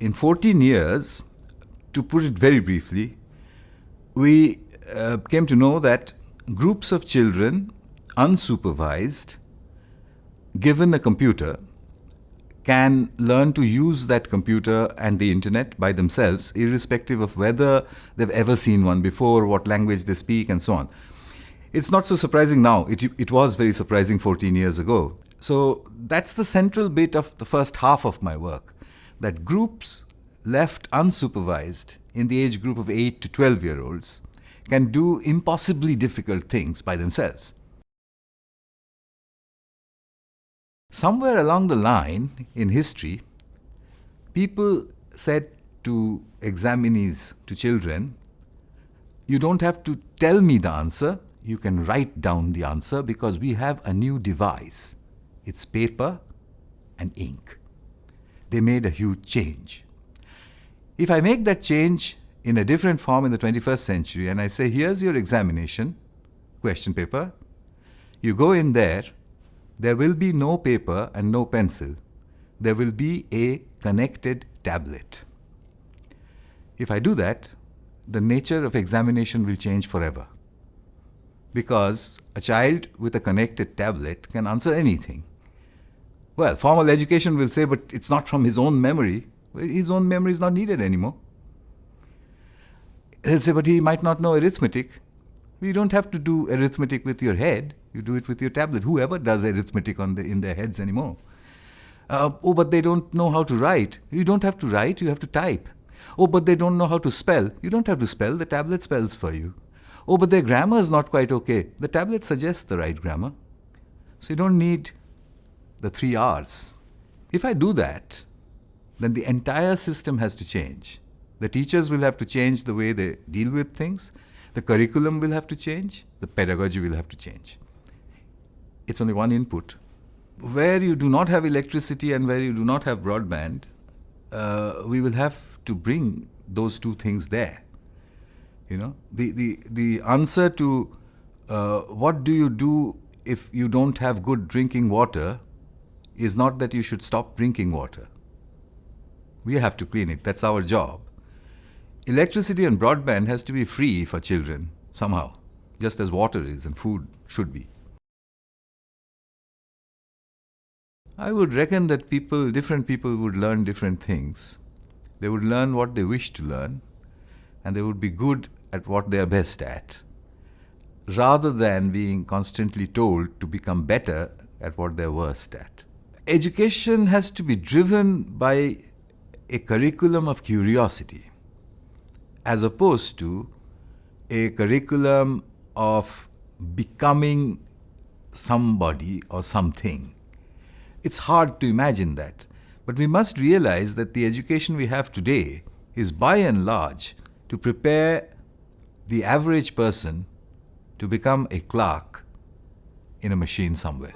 in 14 years, to put it very briefly, we came to know that groups of children, unsupervised, given a computer, can learn to use that computer and the internet by themselves, irrespective of whether they've ever seen one before, what language they speak, and so on. It's not so surprising now. It was very surprising 14 years ago. So that's the central bit of the first half of my work, that groups left unsupervised in the age group of 8 to 12-year-olds can do impossibly difficult things by themselves. Somewhere along the line in history, people said to examinees, to children, you don't have to tell me the answer, you can write down the answer because we have a new device. It's paper and ink. They made a huge change. If I make that change in a different form in the 21st century and I say, here's your examination, question paper, you go in there will be no paper and no pencil. There will be a connected tablet. If I do that, the nature of examination will change forever. Because a child with a connected tablet can answer anything. Well, formal education will say, but it's not from his own memory. His own memory is not needed anymore. He'll say, but he might not know arithmetic. You don't have to do arithmetic with your head. You do it with your tablet. Whoever does arithmetic in their heads anymore. But they don't know how to write. You don't have to write, you have to type. Oh, but they don't know how to spell. You don't have to spell, the tablet spells for you. Oh, but their grammar is not quite okay. The tablet suggests the right grammar. So you don't need the 3 R's. If I do that, then the entire system has to change. The teachers will have to change the way they deal with things. The curriculum will have to change. The pedagogy will have to change. It's only one input. Where you do not have electricity and where you do not have broadband, we will have to bring those two things there. You know, the answer to what do you do if you don't have good drinking water is not that you should stop drinking water. We have to clean it. That's our job. Electricity and broadband has to be free for children somehow, just as water is and food should be. I would reckon that different people would learn different things. They would learn what they wish to learn, and they would be good at what they are best at, rather than being constantly told to become better at what they're worst at. Education has to be driven by a curriculum of curiosity, as opposed to a curriculum of becoming somebody or something. It's hard to imagine that, but we must realize that the education we have today is by and large to prepare the average person to become a clerk in a machine somewhere.